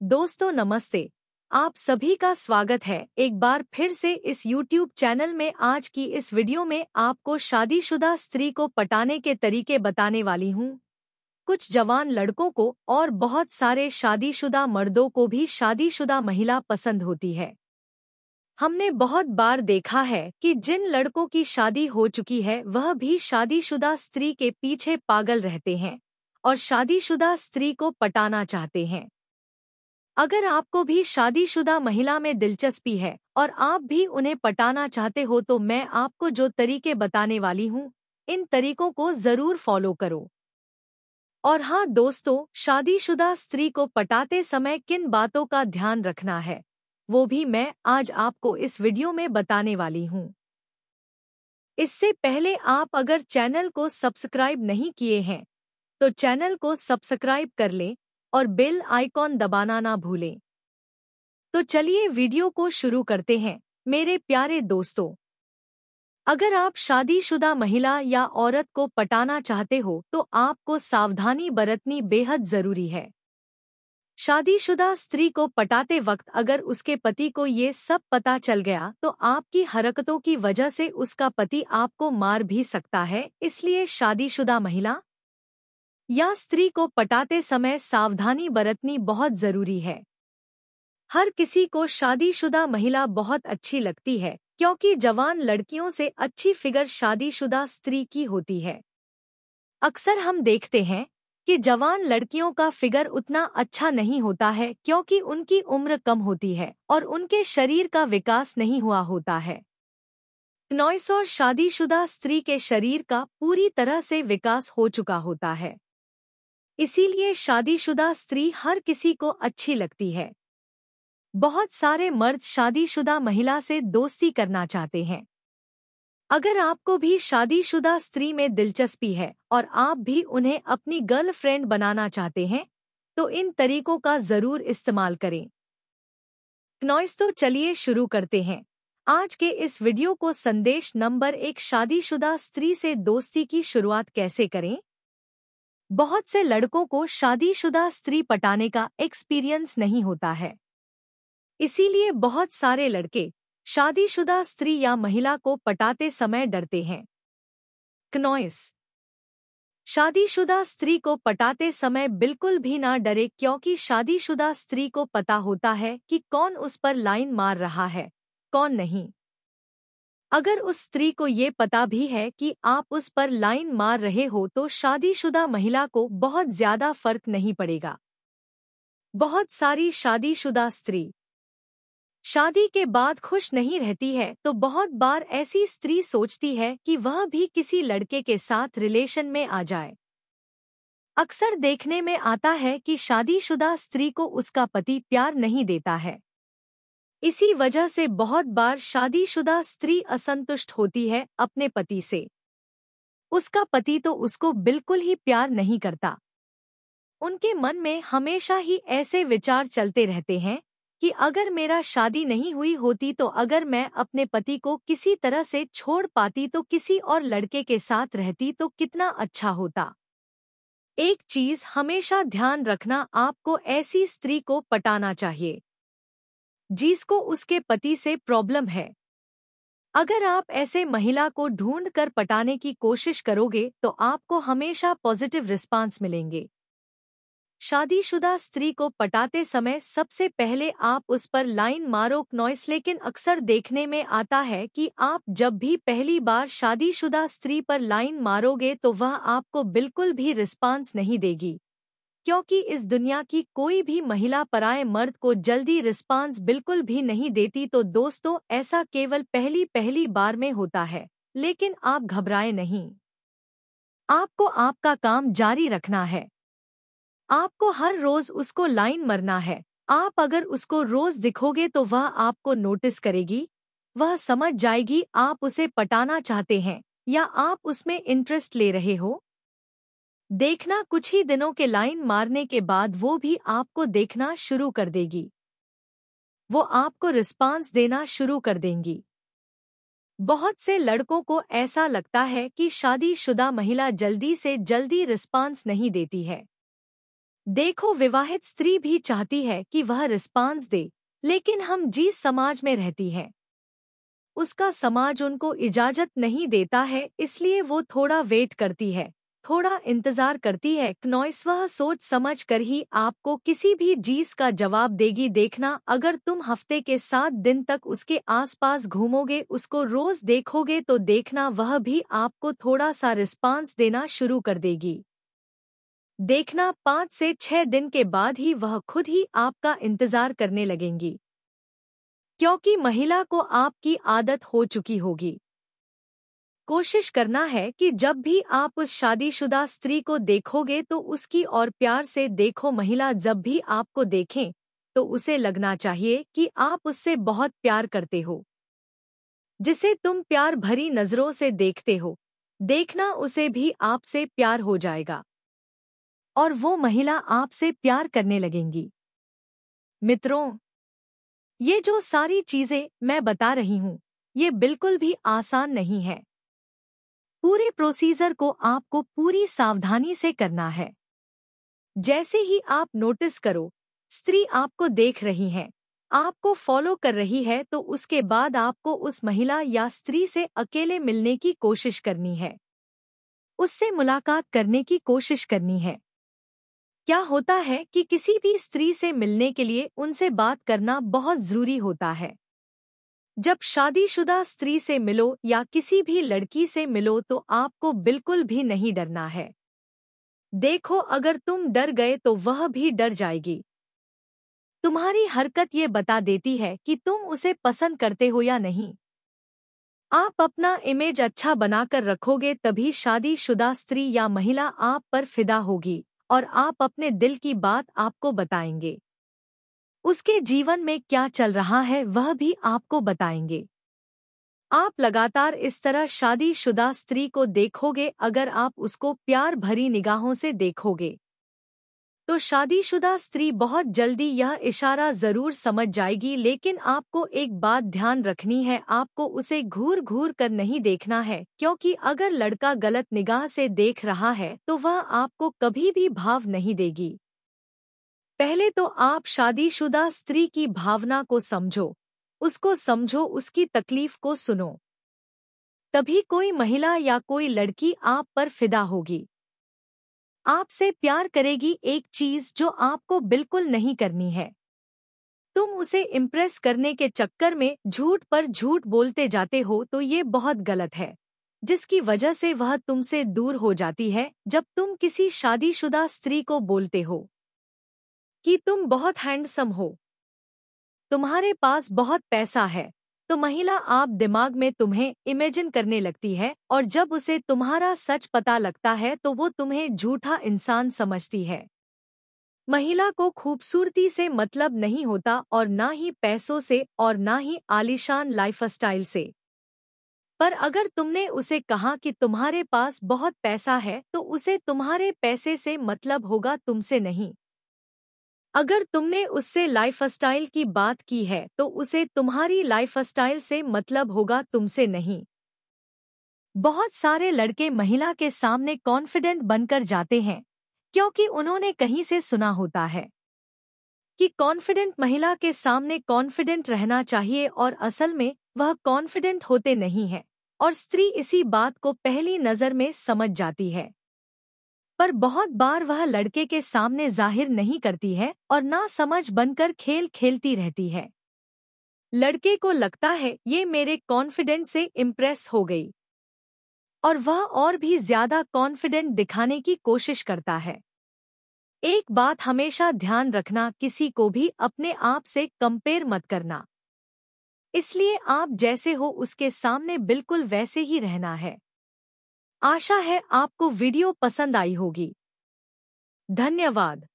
दोस्तों नमस्ते। आप सभी का स्वागत है एक बार फिर से इस YouTube चैनल में। आज की इस वीडियो में आपको शादीशुदा स्त्री को पटाने के तरीके बताने वाली हूँ। कुछ जवान लड़कों को और बहुत सारे शादीशुदा मर्दों को भी शादीशुदा महिला पसंद होती है। हमने बहुत बार देखा है कि जिन लड़कों की शादी हो चुकी है वह भी शादीशुदा स्त्री के पीछे पागल रहते हैं और शादीशुदा स्त्री को पटाना चाहते हैं। अगर आपको भी शादीशुदा महिला में दिलचस्पी है और आप भी उन्हें पटाना चाहते हो तो मैं आपको जो तरीके बताने वाली हूँ, इन तरीकों को जरूर फॉलो करो। और हाँ दोस्तों, शादीशुदा स्त्री को पटाते समय किन बातों का ध्यान रखना है वो भी मैं आज आपको इस वीडियो में बताने वाली हूँ। इससे पहले आप अगर चैनल को सब्सक्राइब नहीं किए हैं तो चैनल को सब्सक्राइब कर लें और बेल आइकॉन दबाना ना भूलें। तो चलिए वीडियो को शुरू करते हैं। मेरे प्यारे दोस्तों, अगर आप शादीशुदा महिला या औरत को पटाना चाहते हो तो आपको सावधानी बरतनी बेहद जरूरी है। शादीशुदा स्त्री को पटाते वक्त अगर उसके पति को ये सब पता चल गया तो आपकी हरकतों की वजह से उसका पति आपको मार भी सकता है। इसलिए शादीशुदा महिला या स्त्री को पटाते समय सावधानी बरतनी बहुत जरूरी है। हर किसी को शादीशुदा महिला बहुत अच्छी लगती है क्योंकि जवान लड़कियों से अच्छी फिगर शादीशुदा स्त्री की होती है। अक्सर हम देखते हैं कि जवान लड़कियों का फिगर उतना अच्छा नहीं होता है क्योंकि उनकी उम्र कम होती है और उनके शरीर का विकास नहीं हुआ होता है। नॉइस और शादीशुदा स्त्री के शरीर का पूरी तरह से विकास हो चुका होता है। इसीलिए शादीशुदा स्त्री हर किसी को अच्छी लगती है। बहुत सारे मर्द शादीशुदा महिला से दोस्ती करना चाहते हैं। अगर आपको भी शादीशुदा स्त्री में दिलचस्पी है और आप भी उन्हें अपनी गर्लफ्रेंड बनाना चाहते हैं तो इन तरीकों का जरूर इस्तेमाल करें। नॉइस तो चलिए शुरू करते हैं। आज के इस वीडियो को संदेश नंबर 1, शादीशुदा स्त्री से दोस्ती की शुरुआत कैसे करें। बहुत से लड़कों को शादीशुदा स्त्री पटाने का एक्सपीरियंस नहीं होता है। इसीलिए बहुत सारे लड़के शादीशुदा स्त्री या महिला को पटाते समय डरते हैं। नॉइस, शादीशुदा स्त्री को पटाते समय बिल्कुल भी ना डरे क्योंकि शादीशुदा स्त्री को पता होता है कि कौन उस पर लाइन मार रहा है, कौन नहीं। अगर उस स्त्री को ये पता भी है कि आप उस पर लाइन मार रहे हो तो शादीशुदा महिला को बहुत ज्यादा फर्क नहीं पड़ेगा। बहुत सारी शादीशुदा स्त्री शादी के बाद खुश नहीं रहती है तो बहुत बार ऐसी स्त्री सोचती है कि वह भी किसी लड़के के साथ रिलेशन में आ जाए। अक्सर देखने में आता है कि शादीशुदा स्त्री को उसका पति प्यार नहीं देता है। इसी वजह से बहुत बार शादीशुदा स्त्री असंतुष्ट होती है अपने पति से। उसका पति तो उसको बिल्कुल ही प्यार नहीं करता। उनके मन में हमेशा ही ऐसे विचार चलते रहते हैं कि अगर मेरा शादी नहीं हुई होती तो अगर मैं अपने पति को किसी तरह से छोड़ पाती तो किसी और लड़के के साथ रहती तो कितना अच्छा होता। एक चीज हमेशा ध्यान रखना, आपको ऐसी स्त्री को पटाना चाहिए जिसको उसके पति से प्रॉब्लम है। अगर आप ऐसे महिला को ढूंढकर पटाने की कोशिश करोगे तो आपको हमेशा पॉजिटिव रिस्पांस मिलेंगे। शादीशुदा स्त्री को पटाते समय सबसे पहले आप उस पर लाइन मारो। नॉइस, लेकिन अक्सर देखने में आता है कि आप जब भी पहली बार शादीशुदा स्त्री पर लाइन मारोगे तो वह आपको बिल्कुल भी रिस्पांस नहीं देगी क्योंकि इस दुनिया की कोई भी महिला पराये मर्द को जल्दी रिस्पांस बिल्कुल भी नहीं देती। तो दोस्तों, ऐसा केवल पहली बार में होता है, लेकिन आप घबराएं नहीं। आपको आपका काम जारी रखना है। आपको हर रोज उसको लाइन मरना है। आप अगर उसको रोज दिखोगे तो वह आपको नोटिस करेगी। वह समझ जाएगी आप उसे पटाना चाहते हैं या आप उसमें इंटरेस्ट ले रहे हो। देखना, कुछ ही दिनों के लाइन मारने के बाद वो भी आपको देखना शुरू कर देगी। वो आपको रिस्पांस देना शुरू कर देंगी। बहुत से लड़कों को ऐसा लगता है कि शादीशुदा महिला जल्दी से जल्दी रिस्पांस नहीं देती है। देखो, विवाहित स्त्री भी चाहती है कि वह रिस्पॉन्स दे, लेकिन हम जिस समाज में रहती है उसका समाज उनको इजाजत नहीं देता है, इसलिए वो थोड़ा वेट करती है, थोड़ा इंतजार करती है। नॉइस वह सोच समझ कर ही आपको किसी भी चीज का जवाब देगी। देखना, अगर तुम हफ्ते के 7 दिन तक उसके आसपास घूमोगे, उसको रोज देखोगे, तो देखना वह भी आपको थोड़ा सा रिस्पांस देना शुरू कर देगी। देखना 5 से 6 दिन के बाद ही वह खुद ही आपका इंतजार करने लगेंगी, क्योंकि महिला को आपकी आदत हो चुकी होगी। कोशिश करना है कि जब भी आप उस शादीशुदा स्त्री को देखोगे तो उसकी और प्यार से देखो। महिला जब भी आपको देखें तो उसे लगना चाहिए कि आप उससे बहुत प्यार करते हो। जिसे तुम प्यार भरी नजरों से देखते हो, देखना उसे भी आपसे प्यार हो जाएगा और वो महिला आपसे प्यार करने लगेंगी। मित्रों, ये जो सारी चीजें मैं बता रही हूँ, ये बिल्कुल भी आसान नहीं है। पूरे प्रोसीजर को आपको पूरी सावधानी से करना है। जैसे ही आप नोटिस करो स्त्री आपको देख रही है, आपको फॉलो कर रही है, तो उसके बाद आपको उस महिला या स्त्री से अकेले मिलने की कोशिश करनी है, उससे मुलाकात करने की कोशिश करनी है। क्या होता है कि किसी भी स्त्री से मिलने के लिए उनसे बात करना बहुत जरूरी होता है। जब शादीशुदा स्त्री से मिलो या किसी भी लड़की से मिलो तो आपको बिल्कुल भी नहीं डरना है। देखो, अगर तुम डर गए तो वह भी डर जाएगी। तुम्हारी हरकत ये बता देती है कि तुम उसे पसंद करते हो या नहीं। आप अपना इमेज अच्छा बनाकर रखोगे तभी शादीशुदा स्त्री या महिला आप पर फिदा होगी और आप अपने दिल की बात आपको बताएंगे। उसके जीवन में क्या चल रहा है वह भी आपको बताएंगे। आप लगातार इस तरह शादीशुदा स्त्री को देखोगे। अगर आप उसको प्यार भरी निगाहों से देखोगे तो शादीशुदा स्त्री बहुत जल्दी यह इशारा जरूर समझ जाएगी। लेकिन आपको एक बात ध्यान रखनी है, आपको उसे घूर घूर कर नहीं देखना है, क्योंकि अगर लड़का गलत निगाह से देख रहा है तो वह आपको कभी भी भाव नहीं देगी। पहले तो आप शादीशुदा स्त्री की भावना को समझो, उसको समझो, उसकी तकलीफ को सुनो। तभी कोई महिला या कोई लड़की आप पर फिदा होगी, आपसे प्यार करेगी। एक चीज जो आपको बिल्कुल नहीं करनी है, तुम उसे इम्प्रेस करने के चक्कर में झूठ पर झूठ बोलते जाते हो, तो ये बहुत गलत है, जिसकी वजह से वह तुमसे दूर हो जाती है। जब तुम किसी शादीशुदा स्त्री को बोलते हो कि तुम बहुत हैंडसम हो, तुम्हारे पास बहुत पैसा है, तो महिला आप दिमाग में तुम्हें इमेजिन करने लगती है, और जब उसे तुम्हारा सच पता लगता है तो वो तुम्हें झूठा इंसान समझती है। महिला को खूबसूरती से मतलब नहीं होता, और ना ही पैसों से, और ना ही आलीशान लाइफस्टाइल से। पर अगर तुमने उसे कहा कि तुम्हारे पास बहुत पैसा है तो उसे तुम्हारे पैसे से मतलब होगा, तुमसे नहीं। अगर तुमने उससे लाइफस्टाइल की बात की है तो उसे तुम्हारी लाइफस्टाइल से मतलब होगा, तुमसे नहीं। बहुत सारे लड़के महिला के सामने कॉन्फिडेंट बनकर जाते हैं क्योंकि उन्होंने कहीं से सुना होता है कि कॉन्फिडेंट महिला के सामने कॉन्फिडेंट रहना चाहिए, और असल में वह कॉन्फिडेंट होते नहीं है, और स्त्री इसी बात को पहली नज़र में समझ जाती है। पर बहुत बार वह लड़के के सामने जाहिर नहीं करती है और ना समझ बनकर खेल खेलती रहती है। लड़के को लगता है ये मेरे कॉन्फिडेंस से इम्प्रेस हो गई, और वह और भी ज्यादा कॉन्फिडेंट दिखाने की कोशिश करता है। एक बात हमेशा ध्यान रखना, किसी को भी अपने आप से कंपेयर मत करना। इसलिए आप जैसे हो उसके सामने बिल्कुल वैसे ही रहना है। आशा है आपको वीडियो पसंद आई होगी। धन्यवाद।